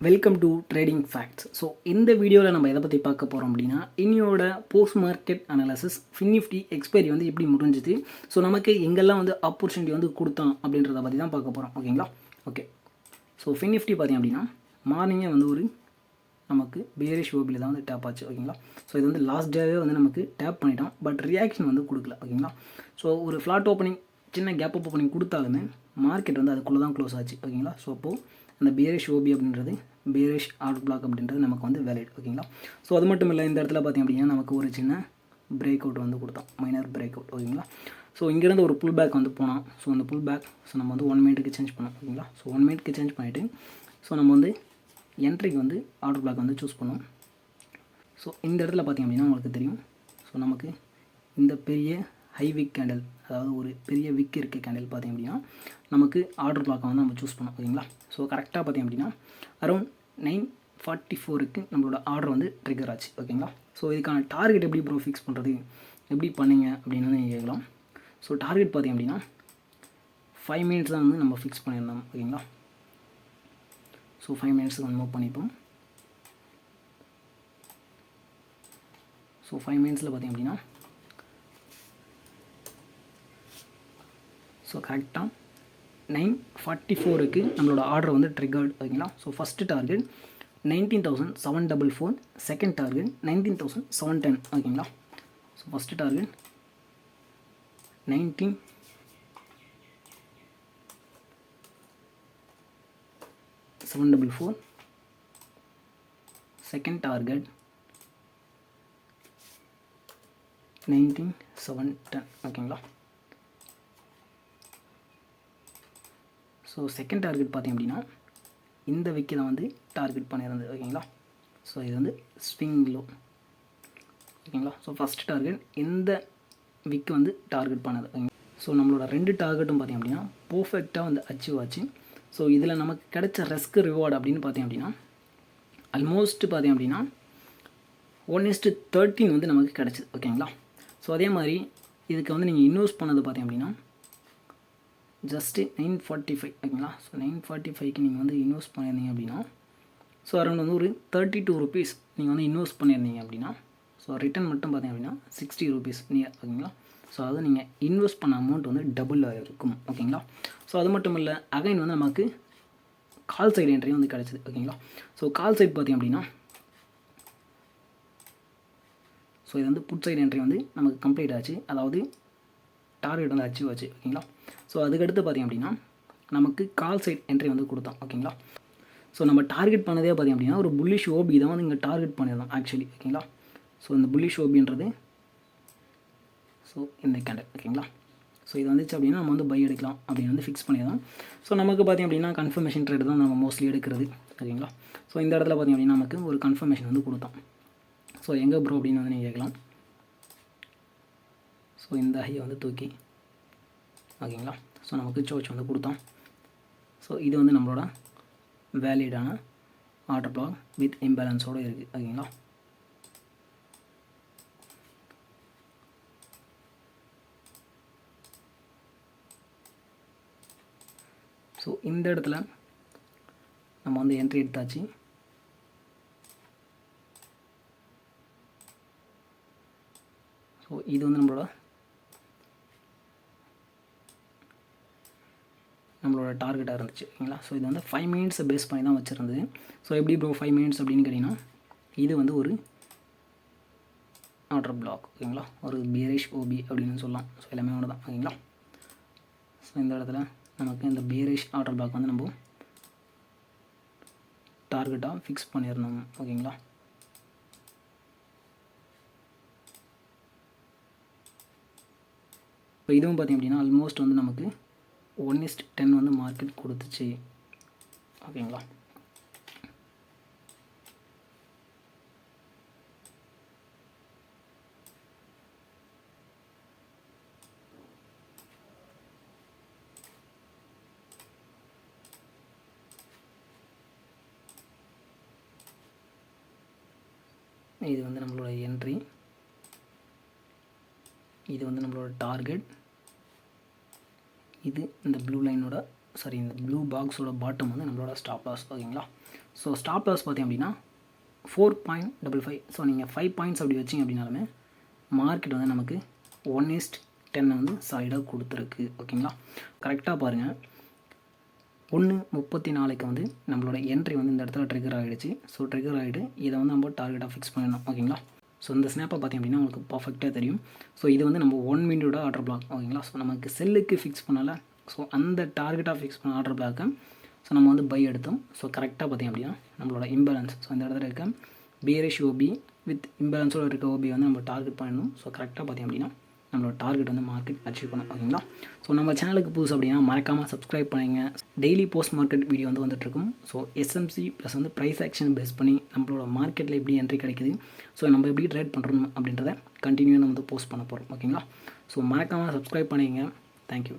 Welcome to trading facts. So இந்த வீடியோவில் நம்ம எதை பற்றி பார்க்க போகிறோம் அப்படின்னா, இன்னியோட post market analysis NIFTY expiry வந்து எப்படி முடிஞ்சுது, ஸோ நமக்கு எங்கெல்லாம் வந்து ஆப்பர்ச்சுனிட்டி வந்து கொடுத்தோம் அப்படின்றத பற்றி தான் பார்க்க போகிறோம். ஓகேங்களா? ஓகே. ஸோ NIFTY பார்த்தீங்க அப்படின்னா மார்னிங்கே வந்து ஒரு நமக்கு பேரிஷ் ஓபியில் தான் வந்து டேப் ஆச்சு. ஓகேங்களா? ஸோ இது வந்து லாஸ்ட் டேவே வந்து நமக்கு டேப் பண்ணிட்டோம், பட் ரியாக்ஷன் வந்து கொடுக்கல. ஓகேங்களா? ஸோ ஒரு ஃப்ளாட் ஓப்பனிங், சின்ன கேப் அப் ஓப்பனிங் கொடுத்தாலுமே மார்க்கெட் வந்து அதுக்குள்ளே தான் க்ளோஸ் ஆச்சு. ஓகேங்களா? ஸோ அப்போது அந்த பேரிஷ் ஓபி அப்படின்றது பேரிஷ் ஆர்ட் பிளாக் அப்படின்றது நமக்கு வந்து வேலிட். ஓகேங்களா? ஸோ அது மட்டும் இல்லை, இந்த இடத்துல பார்த்திங்க அப்படின்னா நமக்கு ஒரு சின்ன பிரேக் அவுட் வந்து கொடுத்தோம், மைனர் பிரேக் அவுட். ஓகேங்களா? ஸோ இங்கேருந்து ஒரு புல் பேக் வந்து போனோம். ஸோ அந்த புல் பேக் ஸோ நம்ம வந்து 1 மினிட்டுக்கு சேஞ்ச் பண்ணோம். ஓகேங்களா? ஸோ 1 மினிட்க்கு சேஞ்ச் பண்ணிவிட்டு ஸோ நம்ம வந்து என்ட்ரிக்கு வந்து ஆர்டர் பிளாக் வந்து சூஸ் பண்ணோம். ஸோ இந்த இடத்துல பார்த்திங்க அப்படின்னா உங்களுக்கு தெரியும், ஸோ நமக்கு இந்த பெரிய ஹை விக் கேண்டில், அதாவது ஒரு பெரிய விக் இருக்க கேண்டில் பார்த்திங்க அப்படின்னா நமக்கு ஆர்டர் பிளாக்கை வந்து நம்ம சூஸ் பண்ணோம். ஓகேங்களா? ஸோ கரெக்டாக பார்த்திங்க அப்படின்னா அரௌண்ட் 9:44க்கு நம்மளோட ஆர்டர் வந்து ட்ரிகர் ஆச்சு. ஓகேங்களா? ஸோ இதுக்கான டார்கெட் எப்படி ப்ரோ ஃபிக்ஸ் பண்ணுறது, எப்படி பண்ணிங்க அப்படின்னு நீங்கள் கேட்கலாம். ஸோ டார்கெட் பார்த்திங்க அப்படின்னா 5 மினிட்ஸ் தான் வந்து நம்ம ஃபிக்ஸ் பண்ணியிருந்தோம். ஓகேங்களா? ஸோ 5 மினிட்ஸுக்கு வந்து மூவ் பண்ணிப்போம். ஸோ 5 மினிட்ஸில் பார்த்திங்க அப்படின்னா ஸோ கரெக்டாக 9:44க்கு நம்மளோட ஆர்டர் வந்து ட்ரிகர்ட். ஓகேங்களா? So first target 19,744, second target 19,710. ஓகேங்களா? So first target 19,744, second target 19,710. ஓகேங்களா? ஸோ செகண்ட் டார்கெட் பார்த்திங்க அப்படின்னா இந்த விக்கை தான் வந்து டார்கெட் பண்ணியிருந்தது. ஓகேங்களா? ஸோ இது வந்து ஸ்விங் லோ. ஓகேங்களா? ஸோ ஃபஸ்ட் டார்கெட் இந்த விக்கு வந்து டார்கெட் பண்ணது. ஓகேங்களா? ஸோ நம்மளோட 2 டார்கெட்டும் பார்த்திங்க அப்படின்னா பர்ஃபெக்டாக வந்து அச்சீவ் ஆச்சு. ஸோ இதில் நமக்கு கிடைச்ச ரிஸ்க் ரிவார்டு அப்படின்னு பார்த்திங்க அப்படின்னா ஆல்மோஸ்ட் பார்த்திங்க அப்படின்னா 1:13 வந்து நமக்கு கிடச்சிது. ஓகேங்களா? ஸோ அதே மாதிரி இதுக்கு வந்து நீங்கள் இன்வெஸ்ட் பண்ணது பார்த்திங்க அப்படின்னா ஜஸ்ட்டு 945. ஓகேங்களா? ஸோ 945க்கு நீங்கள் வந்து இன்வெஸ்ட் பண்ணியிருந்தீங்க அப்படின்னா ஸோ அரௌண்ட் வந்து ஒரு 32 ருபீஸ் நீங்கள் வந்து இன்வெஸ்ட் பண்ணியிருந்தீங்க அப்படின்னா ஸோ ரிட்டர்ன் மட்டும் பார்த்திங்க அப்படின்னா 60 ருபீஸ் நியர். ஓகேங்களா? ஸோ அதாவது நீங்கள் இன்வெஸ்ட் பண்ண அமௌண்ட் வந்து டபுள் இருக்கும். ஓகேங்களா? ஸோ அது மட்டும் இல்லை, அகைன் வந்து நமக்கு கால் சைடு என்ட்ரி வந்து கிடச்சிது. ஓகேங்களா? ஸோ கால் சைடு பார்த்திங்க அப்படின்னா ஸோ இது வந்து புட் சைடு என்ட்ரி வந்து நமக்கு கம்ப்ளீட் ஆச்சு, அதாவது டார்கெட் வந்து அச்சீவ் ஆச்சு. ஓகேங்களா? ஸோ அதுக்கடுத்து பார்த்திங்க அப்படின்னா நமக்கு கால் சைட் என்ட்ரி வந்து கொடுத்தோம். ஓகேங்களா? ஸோ நம்ம டார்கெட் பண்ணதே பார்த்திங்க அப்படின்னா ஒரு புல்லிஷ் ஓபி தான் வந்து இங்கே டார்கெட் பண்ணியிருந்தோம் ஆக்சுவலி. ஓகேங்களா? ஸோ இந்த புல்லிஷ் ஓபின்றது ஸோ இந்த கேண்டில். ஓகேங்களா? ஸோ இது வந்துச்சு அப்படின்னா நம்ம வந்து பை எடுக்கலாம் அப்படின்னு வந்து ஃபிக்ஸ் பண்ணியிருந்தோம். ஸோ நமக்கு பார்த்திங்க அப்படின்னா கன்ஃபர்மேஷன் ட்ரேட் தான் நம்ம மோஸ்ட்லி எடுக்கிறது. ஓகேங்களா? ஸோ இந்த இடத்துல பார்த்திங்க அப்படின்னா நமக்கு ஒரு கன்ஃபர்மேஷன் வந்து கொடுத்தோம். ஸோ எங்கே ப்ரோ அப்படின்னு வந்து நீங்கள் கேட்கலாம். ஸோ இந்த ஹையை வந்து தூக்கி, ஓகேங்களா, ஸோ நமக்கு சோச் வந்து கொடுத்தோம். ஸோ இது வந்து நம்மளோட வேலிடான ஆர்டர் பிளாக் வித் இம்பேலன்ஸோடு இருக்குது. ஓகேங்களா? ஸோ இந்த இடத்துல நம்ம வந்து என்ட்ரி எடுத்தாச்சு. ஸோ இது வந்து நம்மளோட டார்கெட்டாக இருந்துச்சு. ஓகேங்களா? ஸோ இது வந்து 5 மினிட்ஸை பேஸ் பண்ணி தான் வச்சுருந்தது. ஸோ எப்படி ப்ரோ 5 மினிட்ஸ் அப்படின்னு கேட்டிங்கன்னா இது வந்து ஒரு ஆர்டர் பிளாக். ஓகேங்களா? ஒரு பேரிஷ் ஓபி அப்படின்னு சொல்லலாம். ஸோ எல்லாமே ஒன்று தான். ஓகேங்களா? ஸோ இந்த இடத்துல நமக்கு இந்த பேரிஷ் ஆர்டர் பிளாக் வந்து நம்ம டார்கெட்டாக ஃபிக்ஸ் பண்ணியிருந்தோம். ஓகேங்களா? இப்போ இதுவும் பார்த்திங்க அப்படின்னா ஆல்மோஸ்ட் வந்து நமக்கு 1:10 வந்து மார்க்கெட் கொடுத்துச்சு. ஓகேங்களா? இது வந்து நம்மளோட என்ட்ரி, இது வந்து நம்மளோட டார்கெட், இது இந்த ப்ளூ லைனோட சாரி இந்த ப்ளூ பாக்ஸோட பாட்டம் வந்து நம்மளோட ஸ்டாப் லாஸ். ஓகேங்களா? ஸோ ஸ்டாப் லாஸ் பார்த்தீங்க அப்படின்னா 4.55. ஸோ நீங்கள் 5 பாயிண்ட்ஸ் அப்படி வச்சிங்க அப்படின்னாலுமே மார்க்கெட் வந்து நமக்கு 1:10 வந்து சாலிடாக கொடுத்துருக்கு. ஓகேங்களா, கரெக்டாக பாருங்கள். 1:34 வந்து நம்மளோட என்ட்ரி வந்து இந்த இடத்துல ட்ரிகர் ஆகிடுச்சு. ஸோ ட்ரிகர் ஆகிட்டு இதை வந்து நம்ம டார்கெட்டாக ஃபிக்ஸ் பண்ணிடணும். ஓகேங்களா, ஸோ இந்த ஸ்னாப்பை பார்த்தீங்க அப்படின்னா உங்களுக்கு பர்ஃபெக்டாக தெரியும். ஸோ இது வந்து நம்ம 1 மினிட்டோட ஆர்டர் பிளாக். ஓகேங்களா, ஸோ நமக்கு செல்லுக்கு ஃபிக்ஸ் பண்ணலை. ஸோ அந்த டார்கெட்டாக ஃபிக்ஸ் பண்ண ஆர்டர் பிளாக்கை ஸோ நம்ம வந்து பை எடுத்தோம். ஸோ கரெக்டாக பார்த்தீங்க அப்படின்னா நம்மளோட இம்பேலன்ஸ், ஸோ இந்த இடத்துல இருக்க பியரிஷ் ஓபி வித் இம்பேலன்ஸோட இருக்க ஓபி வந்து நம்ம டார்கெட் பண்ணணும். ஸோ கரெக்டாக பார்த்தீங்க அப்படின்னா நம்மளோட டார்கெட் வந்து மார்க்கெட் அச்சீவ் பண்ணும். ஓகேங்களா, ஸோ நம்ம சேனலுக்கு புதுசு அப்படின்னா மறக்காமல் சப்ஸ்கிரைப் பண்ணுங்க. டெய்லி போஸ்ட் மார்க்கெட் வீடியோ வந்து வந்துட்டுருக்கும். ஸோ எஸ்எம்சி ப்ளஸ் வந்து ப்ரைஸ் ஆக்ஷன் பேஸ் பண்ணி நம்மளோட மார்க்கெட்டில் எப்படி என்ட்ரி கிடைக்குது, ஸோ நம்ம எப்படி ட்ரேட் பண்ணுறோம் அப்படின்றத கண்டினியூ நம்ம வந்து போஸ்ட் பண்ண போகிறோம். ஓகேங்களா, ஸோ மறக்காமல் சப்ஸ்கிரைப் பண்ணிங்க. தேங்க்யூ.